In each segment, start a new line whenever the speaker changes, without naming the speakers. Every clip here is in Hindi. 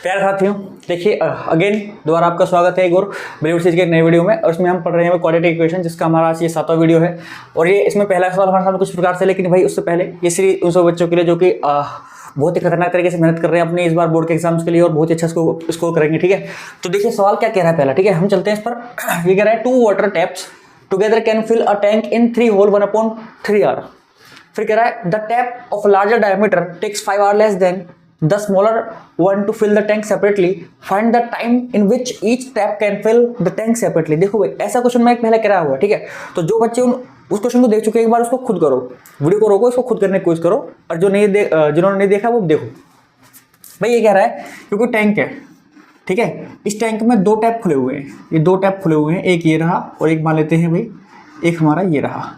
प्यारे साथियों, देखिए अगेन दोबारा आपका स्वागत है एक और बॉलीवुड सीरीज के एक नए वीडियो में। और इसमें हम पढ़ रहे हैं क्वाड्रेटिक इक्वेशन, जिसका हमारा आज ये 7वां वीडियो है। और ये इसमें पहला सवाल हमारे सामने कुछ प्रकार से, लेकिन भाई उससे पहले ये सीरीज उन सब बच्चों के लिए जो कि बहुत ही खतरनाक तरीके से मेहनत कर रहे हैं अपने इस बार बोर्ड के एग्जाम्स के लिए और बहुत ही अच्छा स्कोर करेंगे। ठीक है, तो देखिए सवाल क्या कह रहा है पहला। ठीक है, हम चलते हैं इस पर। ये कह रहा है 2 water taps together can fill a tank in 3 whole 1/3 hour. फिर कह रहा है the tap of larger diameter takes 5 hour less than the smaller one to fill the tank separately, find the time in which each tap can fill the tank separately. देखो भाई, ऐसा क्वेश्चन मैं पहले करा हुआ है। ठीक है, तो जो बच्चे उस क्वेश्चन को देख चुके हैं एक बार उसको खुद करो, वीडियो को रोको, इसको खुद करने की कोशिश करो। और जो जिन्होंने नहीं देखा वो देखो। भाई ये कह रहा है क्योंकि टैंक है, ठीक है, इस टैंक में 2 टैप खुले हुए हैं, ये 2 टैप खुले हुए हैं, एक ये रहा और एक मान लेते हैं भाई एक हमारा ये रहा।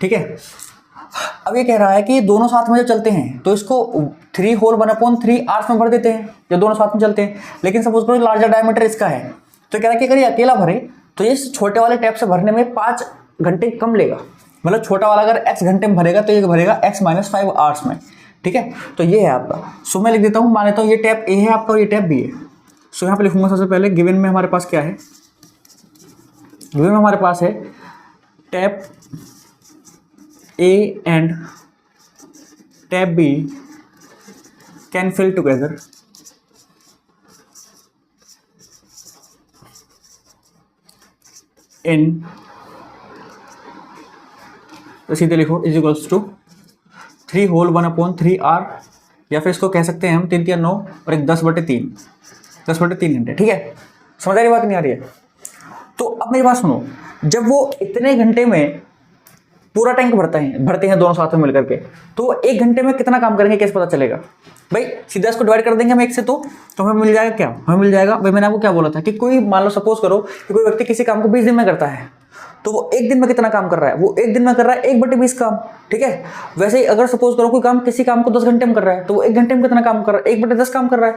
ठीक है, अब ये कह रहा है कि दोनों साथ में जब चलते हैं तो इसको 3 होल 1/3 आवर्स में भर देते हैं जब दोनों साथ में चलते हैं। लेकिन सपोज करो लार्जर डायमीटर इसका है, तो कह रहा है कि अगर ये अकेला भरे तो ये छोटे वाले टैप से भरने में 5 घंटे कम लेगा। मतलब छोटा वाला अगर x घंटे में भरेगा तो ये भरेगा x - 5 आवर्स में। ठीक है, तो ये है आपका। सो मैं लिख देता हूँ, मान लेता हूँ ये टैप ए है आपका और ये टैप बी है। सो यहाँ पे लिखूंगा सबसे पहले गिवन में हमारे पास क्या है। गिवन में हमारे पास है tap A and tap B can fill together in, तो सीधे लिखो is equals to 3 whole 1/3 hour, या फिर इसको कह सकते हैं हम 3 3 9 और एक 10/3 घंटे। ठीक है, समझ आ रही बात नहीं आ रही है? तो अब मेरी बात सुनो, जब वो इतने घंटे में पूरा टैंक भरते हैं दोनों साथ में मिलकर के, तो 1 घंटे में कितना काम करेंगे कैसे पता चलेगा? भाई सीधा इसको डिवाइड कर देंगे हम 1 से, तो हमें मिल जाएगा क्या? हमें मिल जाएगा भाई, मैंने आपको क्या बोला था कि कोई मान लो सपोज करो कि कोई व्यक्ति किसी काम को 20 दिन में करता है, तो वो 1 दिन में कितना काम कर रहा है? वो 1 दिन में कर रहा है 1/20 काम। ठीक है, वैसे ही अगर सपोज करो कोई किसी काम को 10 घंटे में कर रहा है, तो वो 1 घंटे में कितना काम कर रहा है? 1/10 काम कर रहा है।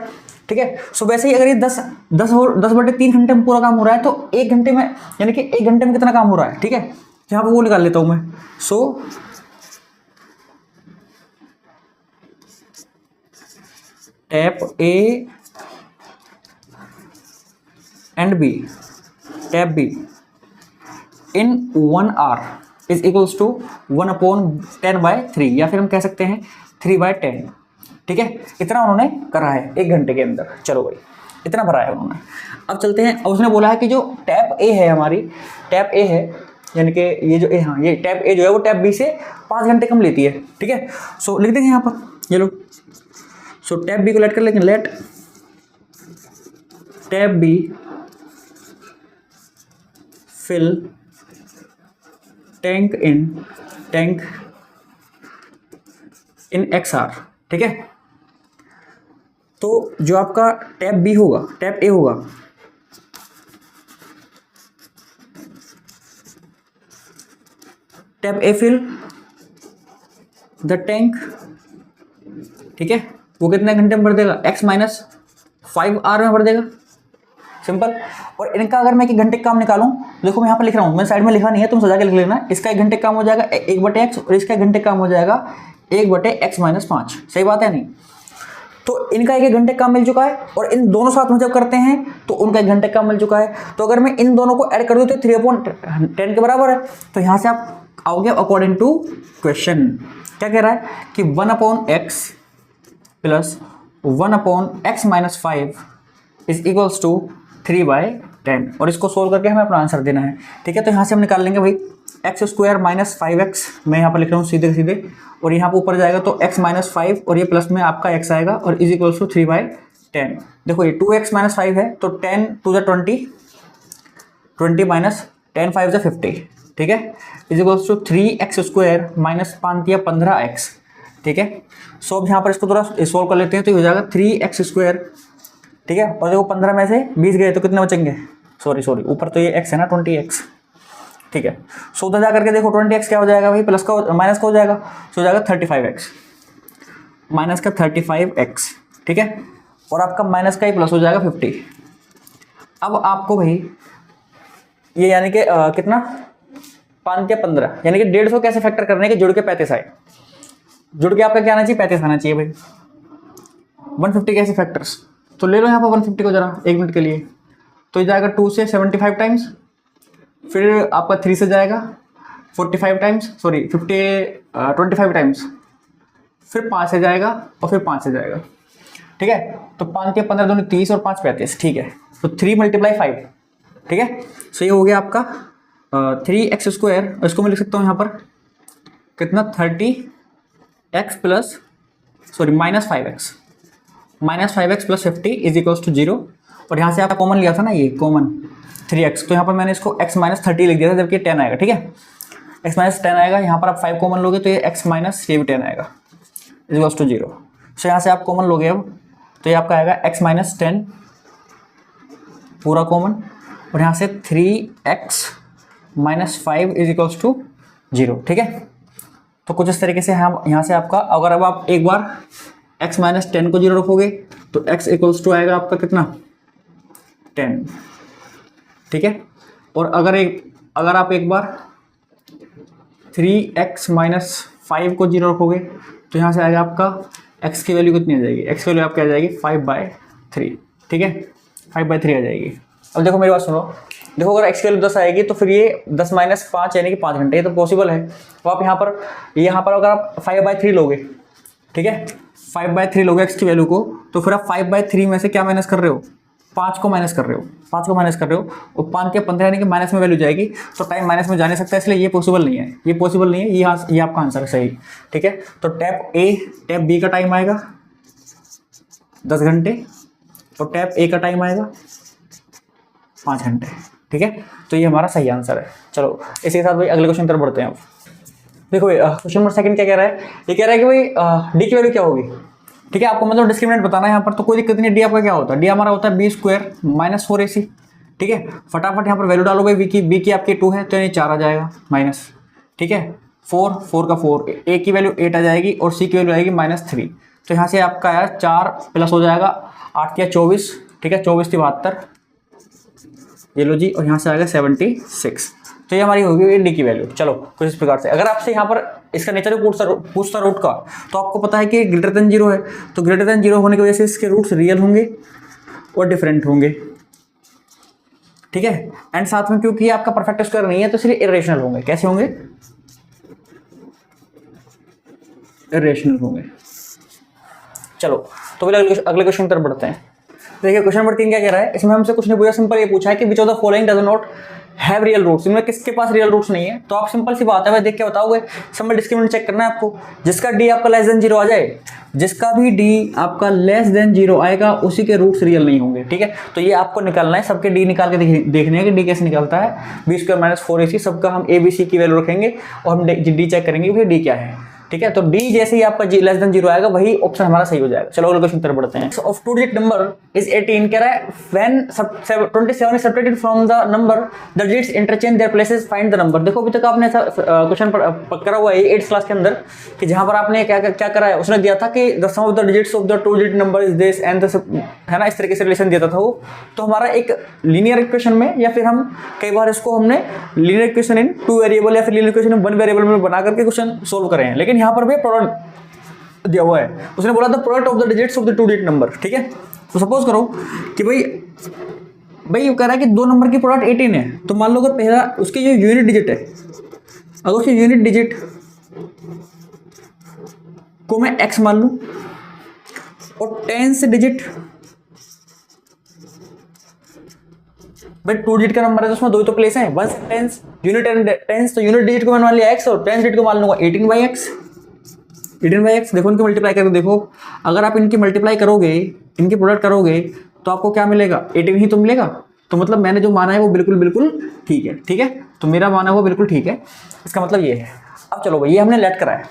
ठीक है, सो वैसे ही अगर ये 10/3 घंटे में पूरा काम हो रहा है, तो 1 घंटे में यानी कि 1 घंटे में कितना काम हो रहा है? ठीक है, यहाँ पे वो निकाल लेता हूं मैं। So tap A and B, tap B in 1 hour is equals to 1/10/3, या फिर हम कह सकते हैं 3/10। ठीक है, इतना उन्होंने करा है 1 घंटे के अंदर। चलो भाई, इतना भरा है उन्होंने। अब चलते हैं, अब उसने बोला है कि जो टैप ए है हमारी, टैप ए है यानी कि ये जो ए, हाँ ये टैप ए जो है वो टैप बी से 5 घंटे कम लेती है। ठीक है, सो लिख देंगे यहाँ पर ये लोग। सो टैप बी को लेट कर लेंगे, let tap B fill tank in x hour. ठीक है, तो जो आपका टैप बी होगा, टैप ए होगा, tap A fill the tank. ठीक है, वो कितने घंटे में भर देगा? x - 5 आवर में भर देगा, सिंपल। और इनका अगर मैं 1 घंटे का काम निकालूं, देखो मैं यहाँ पर लिख रहा हूँ, मैं साइड में लिखा नहीं है, तुम सजा के लिख लेना। इसका 1 घंटे काम हो जाएगा 1/x और इसका 1 घंटे काम हो जाएगा 1/x - 5। सही बात है नहीं? तो इनका 1 घंटे काम मिल चुका है और इन दोनों साथ में जब करते हैं तो उनका 1 घंटे काम मिल चुका है। तो अगर मैं इन दोनों को ऐड कर दूं तो 3/10 के बराबर है। तो यहाँ से आप आओगे अकॉर्डिंग टू क्वेश्चन। क्या कह रहा है कि 1/x plus 1/x - 5 is equals to 3/10, और इसको सोल्व करके हमें अपना आंसर देना है। ठीक है, तो यहाँ से हम निकाल लेंगे भाई x² - 5x, मैं यहाँ पर लिख रहा हूँ सीधे सीधे, और यहाँ पर ऊपर जाएगा तो x - 5 और ये प्लस में आपका x आएगा और इज इक्वल्स टू 3/10। देखो ये 2x - 5 है, तो 10 to the 20 - 10 5 is 50। ठीक है, इज इक्वल्स टू 3x² - 5 या 15x। ठीक है, सो अब यहाँ पर इसको थोड़ा सोल्व कर लेते हैं, तो ये हो जाएगा 3x²। ठीक है, और देखो 15 में से 20 गए तो कितने बचेंगे? सॉरी ऊपर तो ये x है ना, 20x। ठीक है, सो उधर जा करके देखो 20x क्या हो जाएगा भाई, प्लस का माइनस का हो जाएगा, सो हो जाएगा 35x, माइनस का 35x। ठीक है, और आपका माइनस का ही प्लस हो जाएगा 50। अब आपको भाई ये यानी कि कितना 5 या 15 यानी कि 150 कैसे फैक्टर करने के जुड़ के 35 आए। जुड़ के आपका क्या आना चाहिए 35 आना चाहिए भाई। 150 कैसे फैक्टर्स तो ले लो यहाँ पर 150 को जरा 1 मिनट के लिए, तो ये जाएगा 2 से 75 टाइम्स, फिर आपका 3 से जाएगा 45 टाइम्स, सॉरी 25 टाइम्स, फिर 5 से जाएगा और फिर 5 से जाएगा। ठीक है, तो 5 के 15 दूनी 30 और 5 35। ठीक है, तो 3 × 5। ठीक है, सो ये हो गया आपका 3x²। इसको मैं लिख सकता हूँ यहाँ पर कितना, 30x plus sorry -5x plus 50 is equals to 0। और यहाँ से आप कॉमन लिया था ना, ये कॉमन 3x, तो यहाँ पर मैंने इसको x - 30 लिख दिया था, जबकि 10 आएगा। ठीक है, x - 10 आएगा, यहाँ पर आप 5 कॉमन लोगे तो ये x - ये भी 10 आएगा इज इक्वल्स टू 0। सो यहाँ से आप कॉमन लोगे अब, तो ये आपका आएगा x - 10 पूरा कॉमन, और यहाँ से 3x - 5 इज इक्वल्स टू 0। ठीक है, तो कुछ इस तरीके से हम यहाँ से आपका, अगर अब आप एक बार x - 10 को 0 रखोगे तो x इक्वल्स टू आएगा आपका कितना, 10। ठीक है, और अगर आप एक बार 3x - 5 को 0 रखोगे तो यहाँ से आएगा आपका x की वैल्यू कितनी आ जाएगी, x की वैल्यू आपकी आ जाएगी 5/3। ठीक है, 5/3 आ जाएगी। अब देखो मेरी बात सुनो, देखो अगर x की वैल्यू 10 आएगी तो फिर ये 10 - 5 यानी कि 5 घंटे, ये तो पॉसिबल है। तो आप यहाँ पर अगर आप 5/3 लोगे, ठीक है, 5/3 लोगे x की वैल्यू को, तो फिर आप 5/3 में से क्या माइनस कर रहे हो, 5 को माइनस कर रहे हो, 5 को माइनस कर रहे हो, और 5 के 15 यानी कि माइनस में वैल्यू जाएगी, तो टाइम माइनस में जा नहीं सकता, इसलिए ये पॉसिबल नहीं है, ये पॉसिबल नहीं है, ये आपका आंसर है सही। ठीक है, तो टैप बी का टाइम आएगा 10 घंटे और टैप ए का टाइम आएगा 5 घंटे। ठीक है, तो ये हमारा सही आंसर है। चलो इसी के साथ भाई अगले क्वेश्चन तरफ बढ़ते हैं। अब देखो क्वेश्चन नंबर 2 क्या कह रहा है, ये कह रहा है कि भाई डी की वैल्यू क्या होगी। ठीक है, आपको मतलब डिस्क्रिमिनेंट बताना है यहाँ पर, तो कोई दिक्कत नहीं। डी आपका क्या होता है, डी हमारा होता है b² - 4ac। ठीक है, फटाफट यहाँ पर वैल्यू डालोगे, b की आपकी 2 है तो यानी 4 आ जाएगा माइनस। ठीक है, 4 का 4, a की वैल्यू 8 आ जाएगी और c की वैल्यू आएगी -3। तो यहाँ से आपका आया 4 प्लस हो जाएगा 8 के 24। ठीक है, 24 × 72, ये लो जी, और यहाँ से आएगा 76। तो ये हमारी होगी डी की वैल्यू। चलो कुछ इस प्रकार से, अगर आपसे यहाँ पर इसका नेचर पूछता रूट का, तो आपको पता है कि ग्रेटर देन 0 है, तो ग्रेटर देन 0 होने की वजह से इसके रूट्स रियल होंगे और डिफरेंट होंगे। ठीक है, एंड साथ में क्योंकि आपका परफेक्ट स्क्वायर नहीं है तो इसलिए इरेशनल होंगे। कैसे होंगे, इरेशनल होंगे। चलो तो अगले क्वेश्चन की तरफ बढ़ते हैं। देखिए क्वेश्चन नंबर 3 क्या कह रहा है, इसमें हमसे कुछ नहीं पूछा, सिंपल ये पूछा है कि which of the following does not have real roots. इनमें किसके पास रियल रूट्स नहीं है, तो आप सिंपल सी बात है भाई, देख के बताओगे। सिंपल डिस्क्रिमिनेंट चेक करना है आपको, जिसका डी आपका लेस देन 0 आ जाए, जिसका भी डी आपका लेस देन 0 आएगा उसी के रूट्स रियल नहीं होंगे। ठीक है, तो ये आपको निकालना है, सबके डी निकाल के देखने हैं कि डी कैसे निकलता है। b² - 4ac, सबका हम a b c की वैल्यू रखेंगे और हम डी चेक करेंगे कि डी क्या है। ठीक है, तो डी जैसे ही आपका लेस देन 0 आएगा वही ऑप्शन हमारा सही हो जाएगा। चलो अगले क्वेश्चन तरफ बढ़ते हैं। ऑफ 2 डिजिट नंबर इज 18, कह रहा है when 27 is subtracted from the number the digits interchange their places, find the number. देखो अभी तक आपने ऐसा क्वेश्चन करा हुआ है 8th क्लास के अंदर, कि जहां पर आपने क्या करा है, उसने दिया था कि the sum of the digits of the 2 digit number is this and है ना, इस तरीके से रिलेशन दिया था वो। तो हमारा एक लीनियर इक्वेशन में, या फिर हम कई बार इसको हमने लीनियर इक्वेशन इन 2 वेरिएबल या फिर लीनियर इक्वेशन इन 1 वेरिएबल में बना करके क्वेश्चन सोल्व करे हैं, लेकिन यहाँ पर भी प्रोडक्ट दिया हुआ है। उसने बोला था product of the digits of the 2 digit number. ठीक है, तो सपोज करो कि भाई ये कह रहा है कि 2 नंबर की प्रोडक्ट 18 है, तो मान लो अगर पहला उसकी जो यूनिट डिजिट है, अगर उसकी यूनिट डिजिट को मैं x मान लूं और 10th डिजिट, भाई 2 डिजिट का नंबर है तो उसमें 2 तो प्लेस हैं, 1 से 10th, यूनिट एंड 10th, तो यूनिट डिजिट को मैंने मान लिया x और 10th डिजिट को मान लूंगा 18/x। देखो इनकी मल्टीप्लाई करके देखो, अगर आप इनकी मल्टीप्लाई करोगे, इनकी प्रोडक्ट करोगे, तो आपको क्या मिलेगा, 18 ही तो मिलेगा। तो मतलब मैंने जो माना है वो बिल्कुल ठीक है। ठीक है, तो मेरा माना वो बिल्कुल ठीक है, इसका मतलब ये है। अब चलो भाई, ये हमने लेट करा है।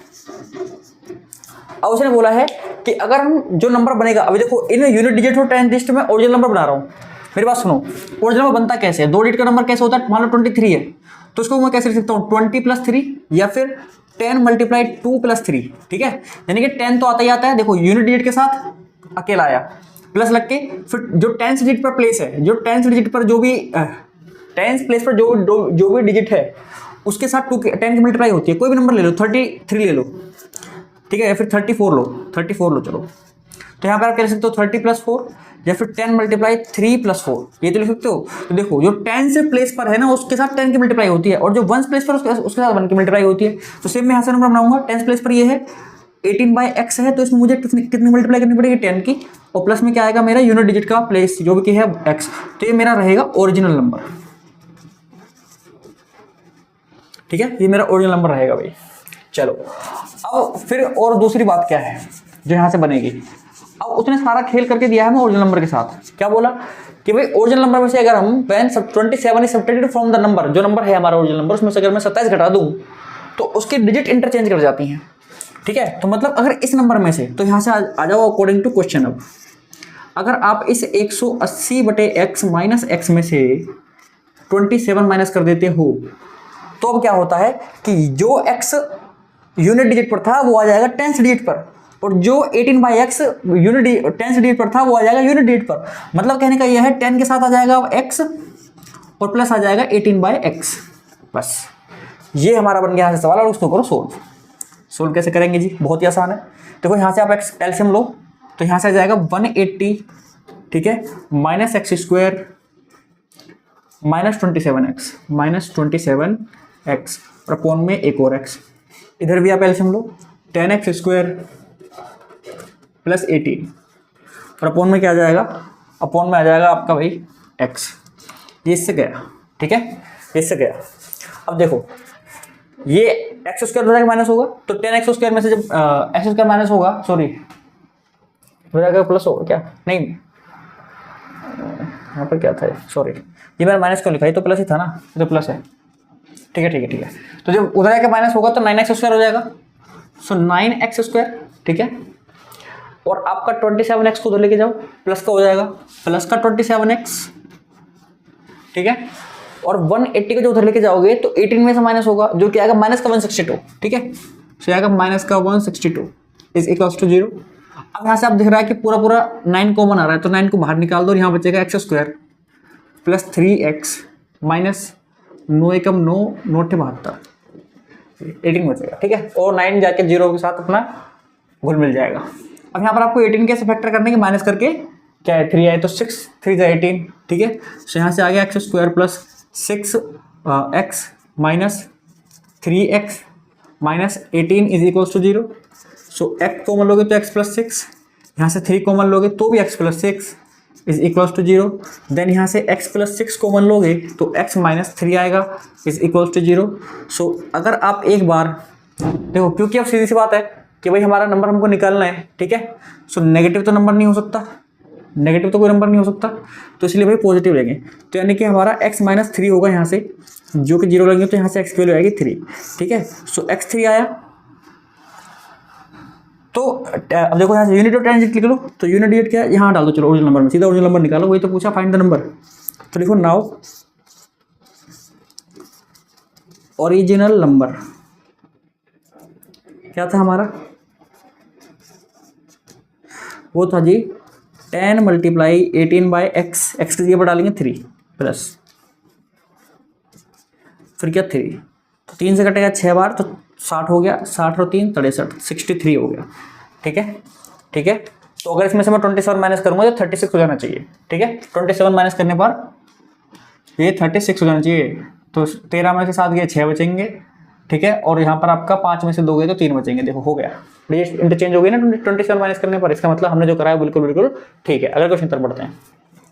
अब उसने बोला है कि अगर हम जो नंबर बनेगा, अभी देखो इन यूनिट डिजिट और 10th डिजिट में ओरिजिनल नंबर बना रहा हूँ। मेरी बात सुनो, ओरिजिनल नंबर बनता कैसे है, 2 डिजिट का नंबर कैसे होता है, मान लो 23 है, तो इसको मैं कैसे लिख सकता हूँ, 20 + 3 या फिर 10 × 2 + 3। ठीक है, यानी कि 10 तो आता ही आता है। देखो यूनिट डिजिट के साथ अकेला आया, प्लस लग के फिर जो 10th डिजिट पर प्लेस है, जो 10th डिजिट पर जो भी 10th प्लेस पर जो भी डिजिट है उसके साथ 10 की मल्टीप्लाई होती है। कोई भी नंबर ले लो, 33 ले लो, ठीक है, या फिर 34 लो, चलो तो यहाँ पर आप क्या लिख सकते हो 30 + 4 या फिर 10 × 3 + 4, ये तो लिख सकते हो। तो देखो जो 10 से प्लेस पर है ना उसके साथ 10 की मल्टीप्लाई होती है, और जो 1 प्लेस पर उसके साथ 1 की मल्टीप्लाई होती है। तो सेम मैं यहाँ से नंबर बनाऊंगा, 10 प्लेस पर ये है 18/x है, तो इसमें मुझे कितनी मल्टीप्लाई करनी पड़ेगी 10 की, और प्लस में क्या आएगा मेरा यूनिट डिजिट का प्लेस जो भी है x, तो ये मेरा रहेगा ओरिजिनल नंबर। ठीक है, ये मेरा ओरिजिनल नंबर रहेगा भाई। चलो अब फिर और दूसरी बात क्या है जो यहाँ से बनेगी। अब उसने सारा खेल करके दिया है हमें ओरिजिनल नंबर के साथ, क्या बोला कि भाई ओरिजिनल नंबर में से अगर हम 27 is subtracted from the number, जो नंबर है हमारा ओरिजिनल नंबर उसमें से अगर मैं 27 घटा दूं तो उसकी डिजिट इंटरचेंज कर जाती हैं। ठीक है, तो मतलब अगर इस नंबर में से, तो यहाँ से आ जाओ अकॉर्डिंग टू क्वेश्चन। अब अगर आप इस 180/x माइनस x में से 27 माइनस कर देते हो तो अब क्या होता है कि जो x यूनिट डिजिट पर था वो आ जाएगा 10th डिजिट पर, और जो 18/x यूनिट 10th डिजिट पर था वो आ जाएगा यूनिट डिजिट पर। मतलब कहने का यह है 10 के साथ आ जाएगा x और प्लस आ जाएगा 18/x। बस ये हमारा बन गया यहाँ से सवाल, और उसको करो सोल्व। सोल्व कैसे करेंगे जी, बहुत ही आसान है। देखो यहाँ से आप एलसीएम लो, तो यहाँ से आ जाएगा 180, ठीक है, माइनस x² माइनस 27x और अपॉन में एक और x। इधर भी आप एलसीएम लो, 10x² प्लस 18 और अपॉन में क्या आ जाएगा, अपॉन में आ जाएगा आपका भाई x। ये इससे गया, ठीक है, इससे गया। अब देखो ये x² हो जाएगा माइनस होगा, तो 10x² में से जब x² माइनस होगा, सॉरी हो जाएगा प्लस होगा क्या, नहीं यहाँ पर क्या था, सॉरी ये मैंने माइनस क्यों लिखा, ये तो प्लस ही था ना, ये तो प्लस है। ठीक है ठीक है ठीक है, तो जब उधर जाके माइनस होगा तो 9x² हो जाएगा, सो 9x², ठीक है, और आपका 27x को उधर लेके जाओ, प्लस का हो जाएगा, प्लस का 27x, ठीक है, और 180 को जो उधर लेके जाओगे तो 18 में से माइनस होगा, जो कि आएगा माइनस का 162, ठीक है, तो आएगा माइनस का 162 इज इक्वल्स टू 0। अब यहाँ से आप दिख रहा है कि पूरा पूरा 9 कॉमन आ रहा है, तो 9 को बाहर निकाल दो और यहाँ बचेगा x² प्लस 3x माइनस 9 एकम 9 9 72 18 बचेगा, ठीक है, और 9 जाके 0 के साथ अपना घुल मिल जाएगा। अब यहाँ पर आपको 18 कैसे फैक्टर करने के, माइनस करके क्या है 3 आए तो 6 3 18, ठीक है, तो यहाँ से आ गया x² plus 6x minus 3x minus 18 is equals to 0। So x common लोगे तो x प्लस 6, यहाँ से 3 कॉमन लोगे तो भी x plus 6 is equals to 0। Then यहाँ से x प्लस 6 कॉमन लोगे तो x माइनस 3 आएगा इज इक्वल्स टू 0। सो अगर आप एक बार देखो, क्योंकि अब सीधी सी बात है कि भाई हमारा नंबर हमको निकालना है, ठीक है, सो नेगेटिव तो नंबर नहीं हो सकता, नेगेटिव तो कोई नंबर नहीं हो सकता, तो इसलिए भाई पॉजिटिव लेंगे, तो यानी कि हमारा x माइनस 3 होगा यहाँ से, जो कि 0 लेंगे तो यहाँ से x की वैल्यू आएगी 3, ठीक है, सो x3 आया। तो अब देखो यहाँ से यूनिट और टेंजेंट लिख लो, तो यूनिट डिजिट क्या है, यहाँ डाल दो, चलो ओरिजिनल नंबर में, सीधा ओरिजिनल नंबर निकालो, वही तो पूछा फाइंड द नंबर, तो लिखो नाउ ओरिजिनल नंबर क्या था हमारा, वो था जी 10 × 18/x, x की जगह पर डालेंगे 3 प्लस फिर क्या 3, तो 3 से कटेगा 6 बार तो 60 हो गया, 60 और 3 63 63 हो गया, ठीक है ठीक है। तो अगर इसमें से मैं 27 माइनस करूंगा तो 36 हो जाना चाहिए, ठीक है, 27 माइनस करने पर ये 36 हो जाना चाहिए, तो 13 में से 7 गए 6 बचेंगे, ठीक है, और यहाँ पर आपका 5 में से 2 गए तो 3 बचेंगे, देखो हो गया, इंटरचेंज हो गई ना 27 माइनस करने पर, इसका मतलब हमने जो कराया बिल्कुल बिल्कुल ठीक है। अगर क्वेश्चन तर पढ़ते हैं,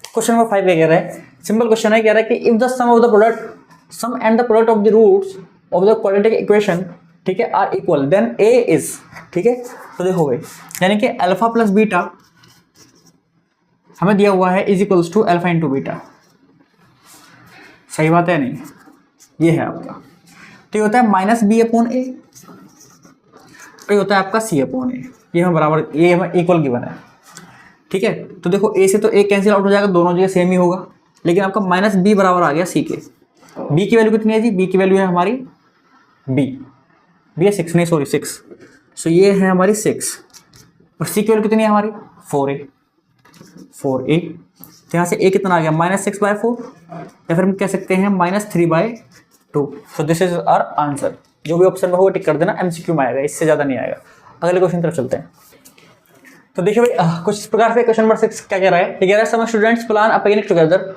क्वेश्चन नंबर 5 कह रहा है, सिंपल क्वेश्चन है, कह रहा है कि if the sum of the product sum and the product of the roots of the quadratic equation, ठीक है, are equal then A is, ठीक है, तो देखो भाई यानी कि अल्फा प्लस बीटा हमें दिया हुआ है is equals to alpha into beta, सही बात है नहीं, ये है आपका, तो ये होता है माइनस बी अपॉन ए, तो ये होता है आपका सी अपॉन ए, ये हमें बराबर, ये हमें इक्वल गिवन है, ठीक है। तो देखो ए से तो ए कैंसिल आउट हो जाएगा, दोनों जगह सेम ही होगा, लेकिन आपका माइनस बी बराबर आ गया सी के। बी की वैल्यू कितनी है जी, बी की वैल्यू है हमारी बी है 6, नहीं सॉरी 6, सो ये है हमारी 6, और सी की वैल्यू कितनी है हमारी 4a, तो यहाँ से a कितना आ गया -6/4, या फिर हम कह सकते हैं -3/2। So this is our answer, जो भी ऑप्शन में होगा टिक कर देना, एमसीक्यू में आएगा, इससे ज़्यादा नहीं आएगा। अगले क्वेश्चन तरफ चलते हैं। तो देखिए भाई कुछ इस प्रकार से क्वेश्चन नंबर 6 क्या कह रहा है, ये कह रहा है some students plan a picnic together,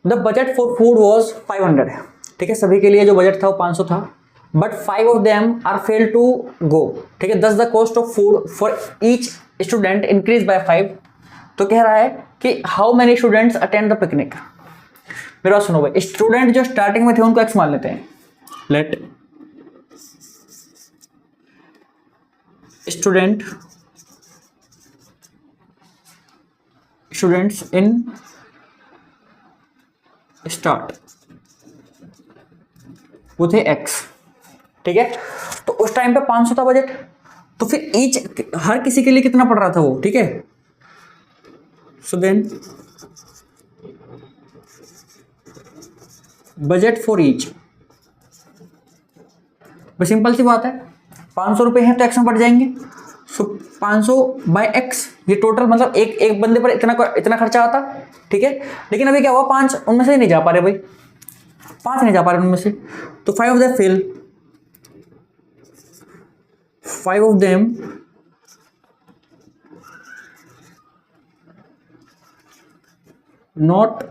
the budget for food was 500, ठीक है, सभी के लिए जो बजट था वो 500 था, but 5 of them are fail to go, ठीक है, thus the cost of food for each student increase by 5। तो कह रहा है कि how many students attend the picnic. मेरे बात सुनो भाई, स्टूडेंट जो स्टार्टिंग में थे उनको एक्स मान लेते हैं, लेट स्टूडेंट्स इन स्टार्ट वो थे एक्स, ठीक है। तो उस टाइम पे 500 था बजट, तो फिर ईच हर किसी के लिए कितना पड़ रहा था वो, ठीक है। So then budget for each, बस सिंपल सी बात है, 500 रुपए हैं तो एक्स में बढ़ जाएंगे। सो 500 बाय एक्स, ये टोटल मतलब एक बंदे पर इतना खर्चा आता, ठीक है। लेकिन अभी क्या हुआ, 5 उनमें से नहीं जा पा रहे भाई, 5 नहीं जा पा रहे उनमें से, तो 5 of them fail, 5 of them not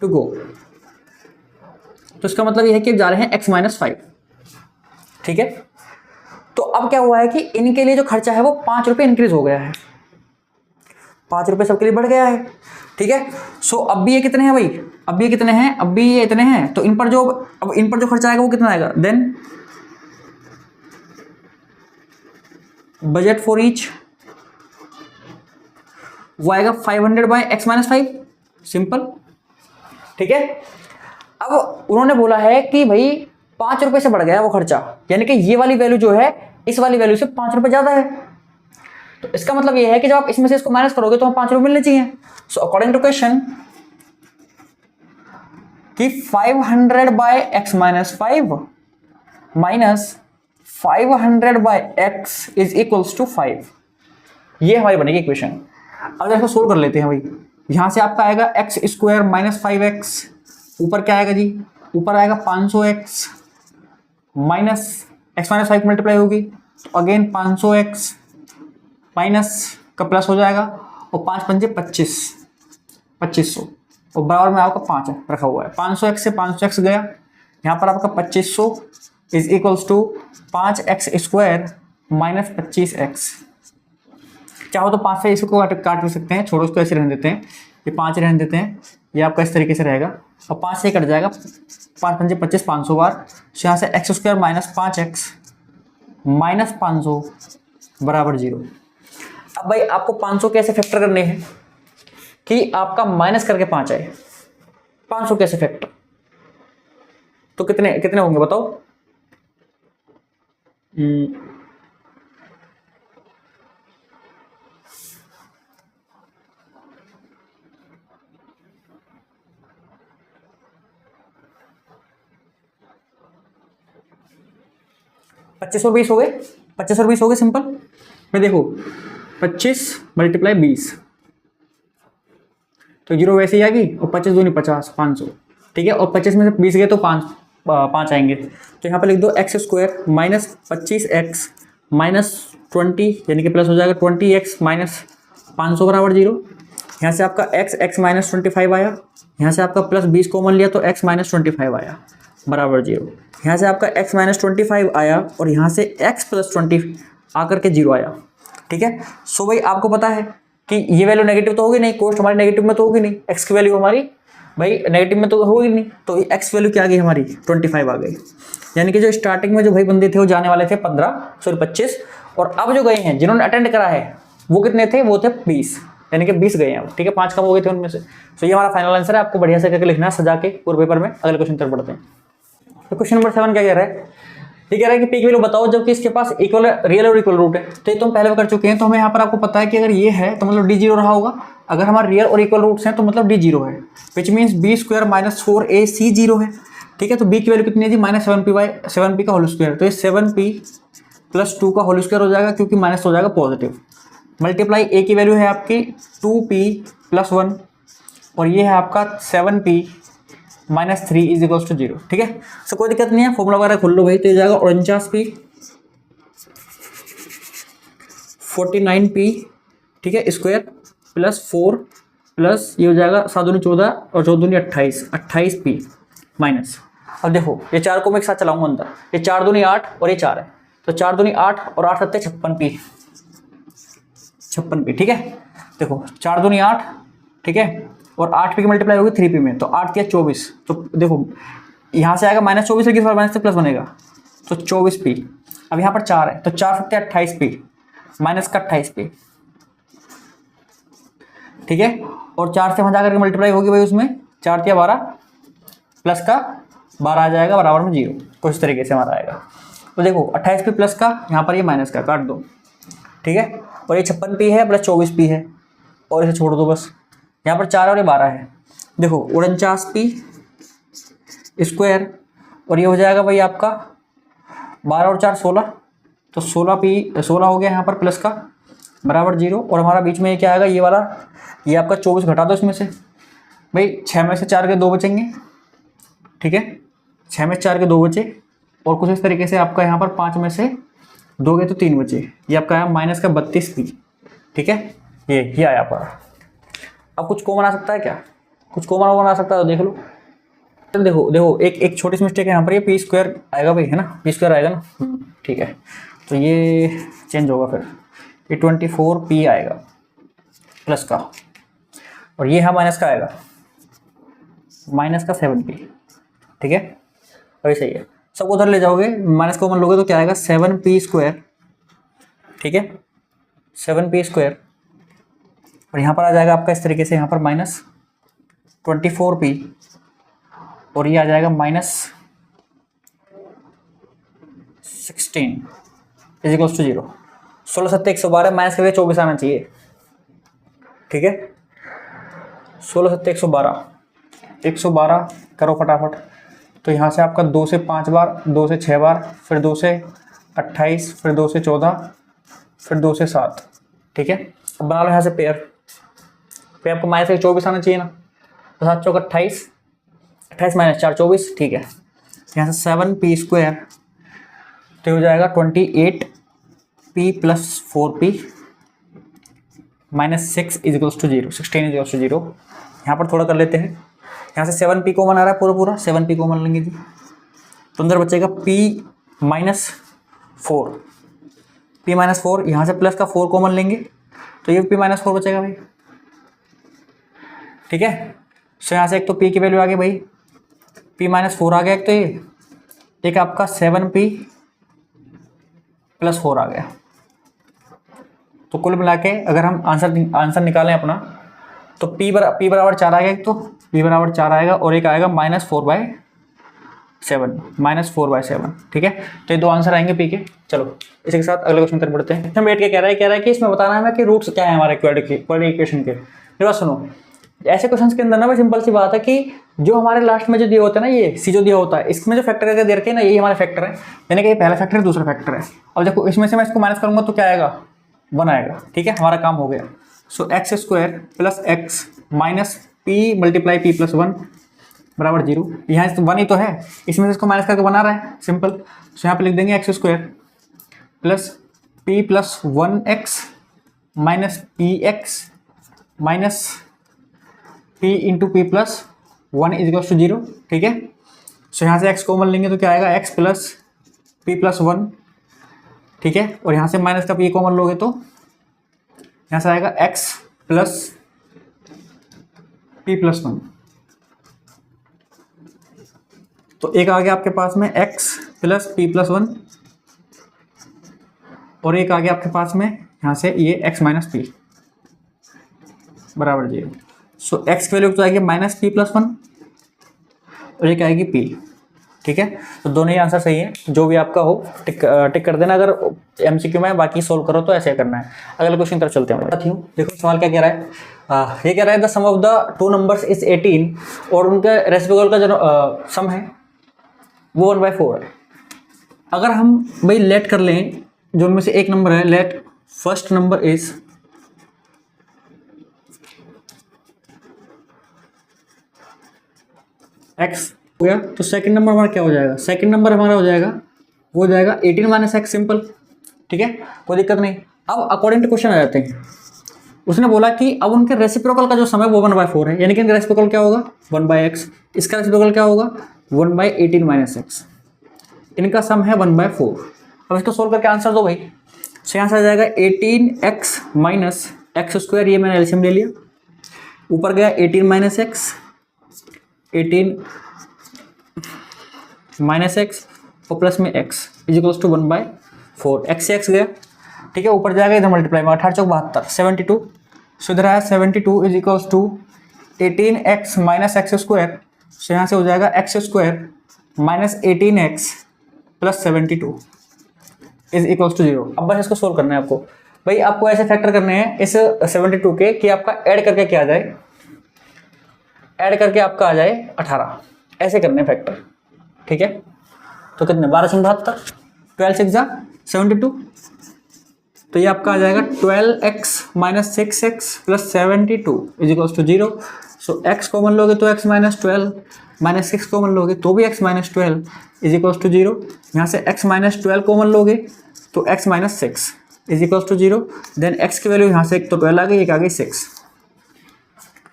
to go. तो इसका मतलब यह है कि जा रहे हैं x माइनस 5, ठीक है। तो अब क्या हुआ है कि इनके लिए जो खर्चा है वो 5 रुपये इंक्रीज हो गया है, 5 रुपये सबके लिए बढ़ गया है, ठीक है। सो अब भी ये कितने हैं भाई, अब ये कितने हैं, अब भी ये इतने हैं, तो इन पर जो खर्चा आएगा वो कितना आएगा, देन बजट फॉर ईच वो आएगा 500 बाय x माइनस 5, सिंपल, ठीक है। अब उन्होंने बोला है कि भाई 5 रुपए से बढ़ गया वो खर्चा, यानी कि ये वाली वैल्यू जो है इस वाली वैल्यू से 5 रुपए ज्यादा है। तो इसका मतलब ये है कि जब आप इसमें से इसको माइनस करोगे तो हमें 5 रुपए मिलने चाहिए। सो अकॉर्डिंग टू क्वेश्चन कि 500 by x minus 5 minus 500 by x is equals to 5, ये हमारी बनेगी इक्वेशन। अब इसको सोल्व कर लेते हैं भाई, यहां से आपका आएगा एक्स स्क्वायर माइनस 5x, ऊपर क्या आएगा जी, ऊपर आएगा 500x minus x minus 5 multiply होगी, तो अगेन 500x माइनस का प्लस हो जाएगा, और 5 पंजे 2500, और बराबर में आपका 5 रखा हुआ है, 500x से 500x गया, यहाँ पर आपका 2500 is equals to 5x square minus 25x। चाहो तो 5 से इसको काट भी सकते हैं, छोड़ो उसको ऐसे रहने देते हैं, ये 5 रहने देते हैं, ये आपका इस तरीके से रहेगा, और 5 से कट जाएगा, 5 पंजे 25 500 बार, तो यहाँ से x square minus 5x minus 500 बराबर 0। अब भाई आपको 500 कैसे फैक्टर करने हैं कि आपका माइनस करके 5 आए, 500 कैसे फैक्टर, तो कितने होंगे बताओ, 25 और 20 हो गए, 25 और 20 हो गए सिंपल में, देखो 25 मल्टीप्लाई 20, तो 0 वैसे ही आ गई, और 25 दूनी 50, 500, ठीक है। और 25 में से 20 गए तो 5 आएंगे, तो यहाँ पर लिख दो x square minus 25x minus 20, यानी कि प्लस हो जाएगा 20x माइनस 500 बराबर 0। यहाँ से आपका x माइनस 25 आया, यहाँ से आपका प्लस 20 कॉमन लिया तो x माइनस 25 आया बराबर 0। यहाँ से आपका x माइनस 25 आया, और यहाँ से x प्लस 20 आकर के 0 आया, ठीक है। सो भाई आपको पता है कि ये वैल्यू नेगेटिव तो होगी नहीं, कॉस्ट हमारी नेगेटिव में तो होगी नहीं, x की वैल्यू हमारी भाई नेगेटिव में तो होगी नहीं, तो x वैल्यू क्या आ गई हमारी 25 आ गई, यानी कि जो स्टार्टिंग में जो भाई बंदे थे वो जाने वाले थे 25, और अब जो गए हैं जिन्होंने अटेंड करा है वो कितने थे, वो थे 20, यानी कि 20 गए हैं, ठीक है, 5 कम हो गए थे उनमें से। तो ये हमारा फाइनल आंसर है, आपको बढ़िया से करके लिखना है सजा के पूरे पेपर में। अगले क्वेश्चन तरफ बढ़ते हैं। तो क्वेश्चन नंबर 7 क्या कह रहा है, ये कह रहा है कि पी की वैल्यू बताओ जबकि इसके पास इक्वल रियल और इक्वल रूट है। तो ये तो हम पहले कर चुके हैं, तो हमें यहाँ पर आपको पता है कि अगर ये है तो मतलब डी 0 रहा होगा, अगर हमारे रियल और इक्वल रूट्स हैं तो मतलब डी 0 है, which means B square minus 4ac 0 है, ठीक है। तो बी की वैल्यू कितनी है जी, माइनस 7p का होल स्क्वायर, तो ये 7p प्लस 2 का होल स्क्वायर हो जाएगा, क्योंकि माइनस हो जाएगा पॉजिटिव, मल्टीप्लाई ए की वैल्यू है आपकी 2p प्लस 1, और ये है आपका 7p minus 3 is equals to 0, ठीक है। सो कोई दिक्कत नहीं है, फॉर्मूला वगैरह खोल लो भाई, तो ये जाएगा 49p 49p, ठीक है, स्क्वायर प्लस 4 प्लस ये हो जाएगा 7 दूनी 14 और 14 दूनी 28, 28p माइनस। अब देखो ये 4 को मैं एक साथ चलाऊंगा अंदर, ये 4 दूनी 8 और ये 4 है, तो 4 दूनी 8 और 8 सत्ते 56p, 56p, ठीक है। देखो 4 दूनी 8, ठीक है, और 8p की मल्टीप्लाई होगी 3p में, तो 8 किया 24, तो देखो यहाँ से आएगा -24 लेकिन माइनस से प्लस बनेगा, तो 24p। अब यहाँ पर 4 है, तो 4 सत्ते 28p माइनस का 28p, ठीक है, और 4 से वहाँ जाकर के मल्टीप्लाई होगी भाई, उसमें 4 तिया 12 प्लस का 12 आ जाएगा बराबर में 0, कुछ इस तरीके से हमारा आएगा। तो देखो 28p प्लस का, यहाँ पर ये माइनस का काट दो, ठीक है, और ये 56p है प्लस 24p है, और इसे छोड़ दो बस। यहाँ पर 4 और ये 12 है, देखो 49p स्क्वायर, और ये हो जाएगा भाई आपका 12 और 4 16, तो 16 हो गया यहाँ पर प्लस का बराबर 0, और हमारा बीच में ये क्या आएगा, ये वाला, ये आपका 24 घटा दो इसमें से भाई, 6 में से 4 के 2 बचेंगे, ठीक है, 6 में से 4 के 2 बचे, और कुछ इस तरीके से आपका यहाँ पर 5 में से 2 गए तो 3 बचे, ये आपका आया माइनस का 32p, ठीक है, ये आया पर। अब कुछ कॉमन आ सकता है क्या, कुछ कॉमन आ सकता है तो देख लो। तो देखो एक छोटी सी मिस्टेक है यहाँ पर, ये p स्क्वायर आएगा भाई, है ना, p स्क्वायर आएगा ना, ठीक है, तो ये चेंज होगा, फिर ये 24p आएगा प्लस का, और ये यहाँ माइनस का आएगा, माइनस का 7p, ठीक है, और सही है, सबको उधर ले जाओगे, माइनस कॉमन लोगे तो क्या आएगा 7p स्क्वायर, ठीक है, 7p स्क्वायर, और यहाँ पर आ जाएगा आपका इस तरीके से, यहाँ पर माइनस 24p, और ये आ जाएगा माइनस 16 इज इक्वल्स टू 0। 16 सत्ते 112 माइनस करके 24 आना चाहिए, ठीक है, 16 सत्ते 112 करो फटाफट, तो यहाँ से आपका 2 से 5 बार, 2 से 6 बार, फिर 2 से 28, फिर 2 से 14, फिर 2 से 7, ठीक है। अब बना लो यहाँ से पेयर आपको माइनस करके 24 आना चाहिए ना, तो 7 चौक 28, 28 माइनस 4 24, ठीक है, यहाँ से 7p स्क्वायर, तो हो जाएगा 28p plus 4p minus 6 is equals to 0, 16 is equals to 0। यहाँ पर थोड़ा कर लेते हैं, यहाँ से 7p कॉमन आ रहा है, पूरा 7p कॉमन लेंगे जी, तो अंदर बचेगा p माइनस 4, यहाँ से प्लस का 4 कॉमन लेंगे, तो ये p माइनस 4 बचेगा भाई, ठीक है। तो यहाँ से एक तो p की वैल्यू आ गई भाई, p माइनस 4 आ गया, एक तो ये, एक आपका 7p प्लस 4 आ गया, तो कुल मिला के अगर हम आंसर निकालें अपना, तो p बराबर 4 आ गया, एक तो p बराबर 4 आएगा, और एक आएगा -4/7, ठीक है। तो ये दो आंसर आएंगे p के। चलो इसी के साथ अगले क्वेश्चन तरफ बढ़ते हैं। हम 8 के कह रहा है कि इसमें बताना है हमें कि रूट्स क्या है हमारे क्वाड्रेटिक इक्वेशन के। मेरी बात सुनो, ऐसे क्वेश्चंस के अंदर ना भाई सिंपल सी बात है कि जो हमारे लास्ट में जो दिया होता है ना, ये सी जो दिया होता है, इसमें जो फैक्टर दे रखे हैं ना, यही हमारे फैक्टर है, यानी कि ये पहला फैक्टर है, दूसरा फैक्टर है। अब देखो इसमें से मैं इसको माइनस करूंगा तो क्या आएगा, 1 आएगा, ठीक है, हमारा काम हो गया। So x square plus x minus p multiply p plus 1 बराबर 0। यहाँ 1 ही तो है, इसमें से इसको माइनस करके बना रहा है सिंपल। सो यहाँ पे लिख देंगे x square plus P plus 1x minus P x minus p into P plus 1 is equal to 0, ठीक है। सो यहाँ से x कॉमन लेंगे तो क्या आएगा, x प्लस पी प्लस 1, ठीक है, और यहाँ से माइनस का p कॉमन लोगे तो यहाँ से आएगा x प्लस पी प्लस 1। तो एक आ गया आपके पास में x प्लस पी प्लस 1, और एक आ गया आपके पास में यहाँ से ये x माइनस पी बराबर 0। सो x की वैल्यू तो आएगी माइनस पी प्लस 1 और एक आएगी p, ठीक है। तो दोनों ही आंसर सही है, जो भी आपका हो टिक कर देना अगर एमसीक्यू में, बाकी सोल्व करो तो ऐसे करना है। अगले क्वेश्चन तरफ चलते हैं। देखो सवाल क्या कह रहा है, ये कह रहा है the sum of the two numbers is 18 और उनके रेसिप्रोकल का जो सम है वो 1/4 है। अगर हम भाई लेट कर लें, जो उनमें से एक नंबर है, let first number is x हो गया, तो सेकंड नंबर हमारा क्या हो जाएगा, सेकंड नंबर हमारा हो जाएगा वो हो जाएगा 18 माइनस एक्स सिंपल, ठीक है, कोई दिक्कत नहीं। अब अकॉर्डिंग टू क्वेश्चन आ जाते हैं। उसने बोला कि अब उनके रेसिप्रोकल का जो समय वो 1/4 है, यानी कि इनका रेसिप्रोकल क्या होगा 1/x, इसका रेसिप्रोकल क्या होगा 1/18 - x, इनका सम है 1/4। अब इसको सोल्व करके आंसर दो भाई। सही आंसर आ जाएगा 18x - x², ये मैंने एलसीएम ले लिया, ऊपर गया 18 - x, 18 - x और प्लस में x इजिकल्स टू 1/4, x से x गया, ठीक है, ऊपर जाएगा इधर मल्टीप्लाई में 18 चौक 72, 72, सो इधर आया 72 इजिकल्स टू 18x - x², सो यहाँ से हो जाएगा x² - 18x + 72 is equals to 0। अब बस इसको सोल्व करना है आपको भाई, आपको ऐसे फैक्टर करने हैं इस 72 के कि आपका ऐड करके क्या आ जाए, ऐड करके आपका आ जाए 18, ऐसे करने हैं फैक्टर, ठीक है। तो कितने 1272, 12 6 जा 72, तो ये आपका आ जाएगा 12x - 6x + 72 is equals to 0। So x common लोगे तो x - 12 - 6 कॉमन लोगे तो भी x - 12 इज इक्वल्स टू 0। यहाँ से x - 12 कॉमन लोगे तो x - 6 is equals to 0। Then x की वैल्यू यहाँ से एक तो 12 आ गई, एक आ गई 6,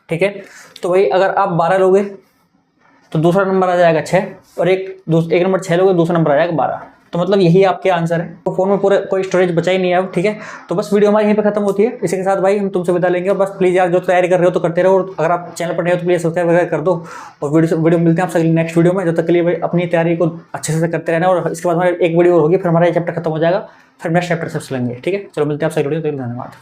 ठीक है। तो भाई अगर आप 12 लोगे तो दूसरा नंबर आ जाएगा 6, और एक नंबर 6 लोगे दूसरा नंबर आ जाएगा 12। तो मतलब यही आपके आंसर है। तो फोन में पूरे कोई स्टोरेज बचा ही नहीं है अब, ठीक है। तो बस वीडियो हमारी यहीं पे खत्म होती है। इसी के साथ भाई हम तुमसे विदा लेंगे। बस प्लीज़ यार जो तैयारी कर रहे हो तो करते रहो, और अगर आप चैनल पर नए हो तो प्लीज़ सब्सक्राइब वगैरह कर दो। और वीडियो मिलते हैं आपसे नेक्स्ट वीडियो में। जब तक के लिए भाई अपनी तैयारी को अच्छे से करते रहना, और इसके बाद हमारे एक वीडियो होगी, फिर हमारा ये चैप्टर खत्म हो जाएगा, फिर नेक्स्ट चैप्टर से चलेंगे, ठीक है। चलो मिलते हैं आपसे वीडियो, धन्यवाद।